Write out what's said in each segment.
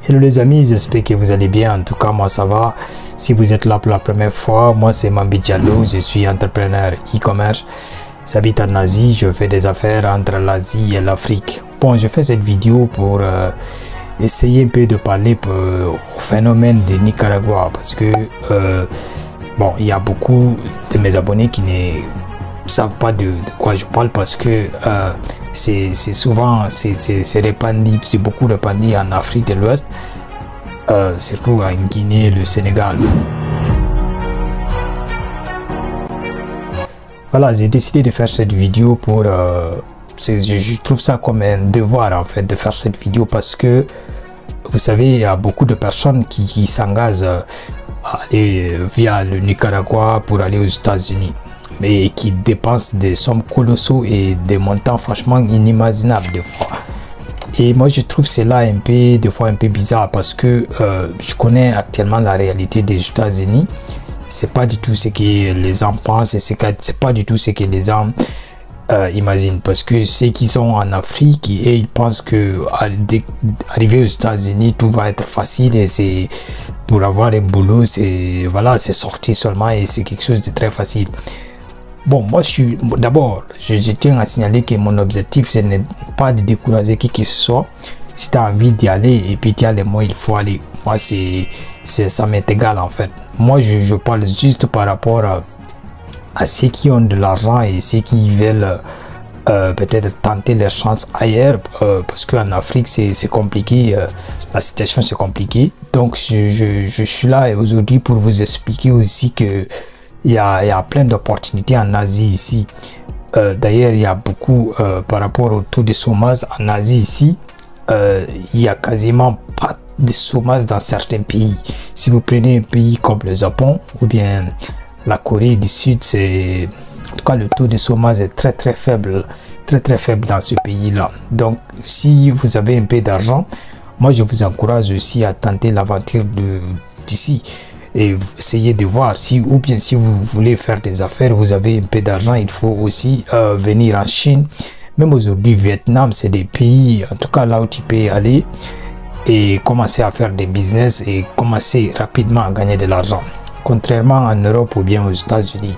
Hello les amis, j'espère que vous allez bien. En tout cas, moi ça va. Si vous êtes là pour la première fois, moi c'est Mambi Diallo, je suis entrepreneur e-commerce. J'habite en Asie, je fais des affaires entre l'Asie et l'Afrique. Bon, je fais cette vidéo pour essayer un peu de parler au phénomène de Nicaragua parce que bon, il y a beaucoup de mes abonnés qui ne savent pas de quoi je parle parce que c'est souvent c'est répandu, c'est beaucoup répandu en Afrique de l'Ouest, surtout en Guinée, le Sénégal. Voilà, j'ai décidé de faire cette vidéo pour je trouve ça comme un devoir en fait de faire cette vidéo parce que vous savez, il y a beaucoup de personnes qui s'engagent à aller via le Nicaragua pour aller aux États-Unis, mais qui dépensent des sommes colossaux et des montants franchement inimaginables des fois. Et moi je trouve cela un peu des fois un peu bizarre parce que je connais actuellement la réalité des États-Unis. C'est pas du tout ce que les gens pensent et c'est pas du tout ce que les gens imaginent, parce que ceux qui sont en Afrique et ils pensent que arriver aux États-Unis tout va être facile et c'est pour avoir un boulot, c'est voilà, c'est sorti seulement et c'est quelque chose de très facile. Bon, moi je suis d'abord je tiens à signaler que mon objectif ce n'est pas de décourager qui que ce soit. Si tu as envie d'y aller et puis tu as les moyens, il faut aller. Moi ça m'est égal en fait. Moi je parle juste par rapport à ceux qui ont de l'argent et ceux qui veulent peut-être tenter leur chance ailleurs, parce qu'en Afrique c'est compliqué, la situation c'est compliqué. Donc je suis là aujourd'hui pour vous expliquer aussi que il y a plein d'opportunités en Asie ici. D'ailleurs il y a beaucoup par rapport au taux de chômage en Asie ici, il y a quasiment pas de chômage dans certains pays. Si vous prenez un pays comme le Japon ou bien la Corée du Sud, c'est en tout cas le taux de chômage est très faible dans ce pays là. Donc si vous avez un peu d'argent, moi je vous encourage aussi à tenter l'aventure d'ici et essayer de voir si, ou bien si vous voulez faire des affaires, vous avez un peu d'argent, il faut aussi venir en Chine. Même aujourd'hui Vietnam, c'est des pays en tout cas là où tu peux aller et commencer à faire des business et commencer rapidement à gagner de l'argent, contrairement en Europe ou bien aux États-Unis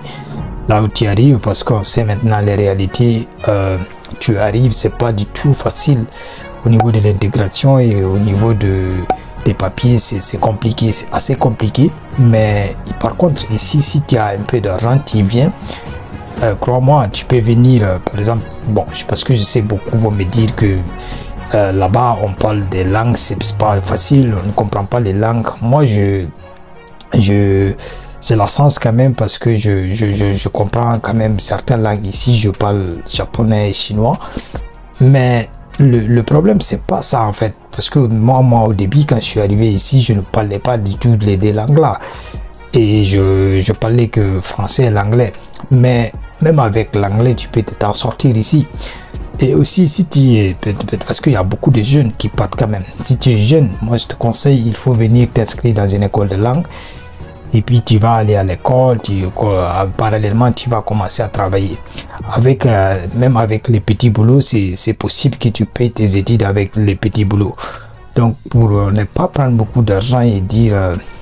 là où tu arrives, parce qu'on sait maintenant les réalités. Tu arrives, c'est pas du tout facile au niveau de l'intégration et au niveau des papiers, c'est compliqué, c'est assez compliqué. Mais par contre ici, si tu as un peu d'argent, tu viens, crois-moi, tu peux venir. Par exemple, bon, parce que je sais beaucoup vont me dire que là-bas on parle des langues, c'est pas facile, on ne comprend pas les langues. Moi j'ai la chance quand même parce que je comprends quand même certaines langues ici. Je parle japonais et chinois, mais le problème c'est pas ça en fait, parce que moi au début quand je suis arrivé ici, je ne parlais pas du tout les deux langues là et je parlais que français et l'anglais, mais même avec l'anglais tu peux t'en sortir ici. Et aussi si tu es, parce qu'il y a beaucoup de jeunes qui partent quand même, si tu es jeune, moi je te conseille, il faut venir t'inscrire dans une école de langue et puis tu vas aller à l'école, parallèlement tu vas commencer à travailler avec même avec les petits boulots. C'est possible que tu payes tes études avec les petits boulots. Donc pour ne pas prendre beaucoup d'argent et dire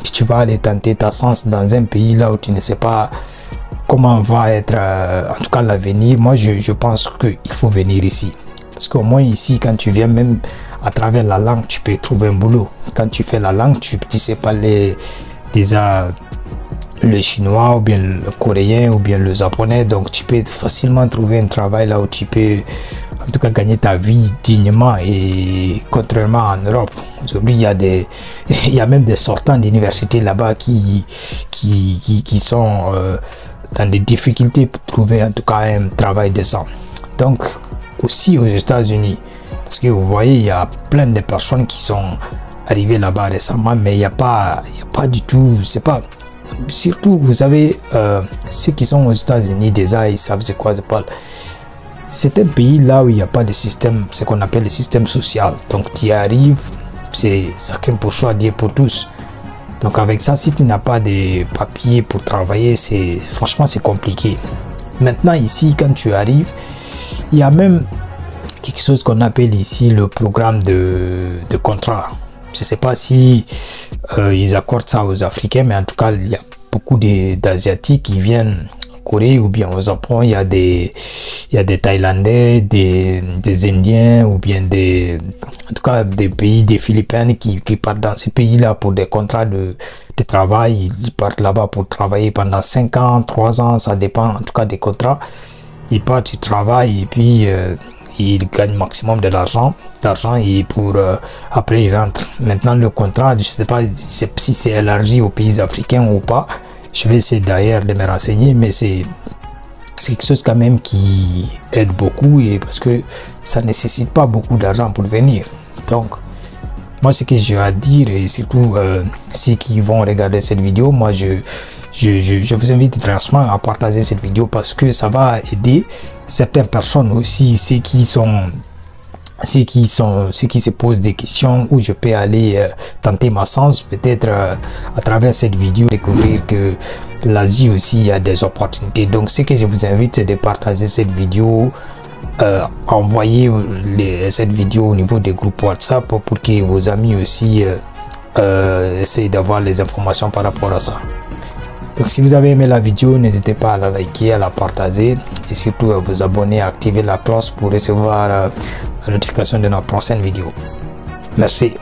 que tu vas aller tenter ta chance dans un pays là où tu ne sais pas comment va être en tout cas l'avenir, moi je pense qu'il faut venir ici, parce qu'au moins ici quand tu viens, même à travers la langue tu peux trouver un boulot. Quand tu fais la langue, tu sais parler déjà le chinois ou bien le coréen ou bien le japonais, donc tu peux facilement trouver un travail là où tu peux en tout cas gagner ta vie dignement. Et contrairement en Europe, aujourd'hui il y a même des sortants d'université là-bas qui sont dans des difficultés pour trouver en tout cas un travail décent. Donc aussi aux États-Unis, parce que vous voyez, il y a plein de personnes qui sont arrivées là-bas récemment, mais il y a pas du tout, c'est pas, surtout vous savez, ceux qui sont aux États-Unis déjà ils savent c'est quoi je parle. C'est un pays là où il n'y a pas de système, ce qu'on appelle le système social. Donc tu y arrives, c'est chacun pour soi, Dieu pour tous. Donc avec ça, si tu n'as pas de papiers pour travailler, franchement c'est compliqué. Maintenant ici, quand tu arrives, il y a même quelque chose qu'on appelle ici le programme de contrat. Je sais pas si ils accordent ça aux Africains, mais en tout cas, il y a beaucoup d'Asiatiques qui viennent en Corée ou bien au Japon. Il y a des Thaïlandais, des Indiens ou bien en tout cas des pays, des Philippines qui partent dans ces pays-là pour des contrats de travail. Ils partent là-bas pour travailler pendant 5 ans, 3 ans, ça dépend en tout cas des contrats. Ils partent, ils travaillent et puis ils gagnent maximum de l'argent et pour après ils rentrent. Maintenant le contrat, je sais pas si c'est élargi aux pays africains ou pas. Je vais essayer d'ailleurs de me renseigner, mais c'est quelque chose quand même qui aide beaucoup, et parce que ça nécessite pas beaucoup d'argent pour venir. Donc moi, ce que j'ai à dire, et surtout ceux qui vont regarder cette vidéo, moi je vous invite franchement à partager cette vidéo, parce que ça va aider certaines personnes aussi, ceux qui se posent des questions, où je peux aller tenter ma chance, peut-être à travers cette vidéo découvrir que l'Asie aussi, il y a des opportunités. Donc ce que je vous invite, c'est de partager cette vidéo, envoyer cette vidéo au niveau des groupes WhatsApp pour que vos amis aussi essayent d'avoir les informations par rapport à ça. Donc si vous avez aimé la vidéo, n'hésitez pas à la liker, à la partager et surtout à vous abonner, à activer la cloche pour recevoir la notification de notre prochaine vidéo. Merci.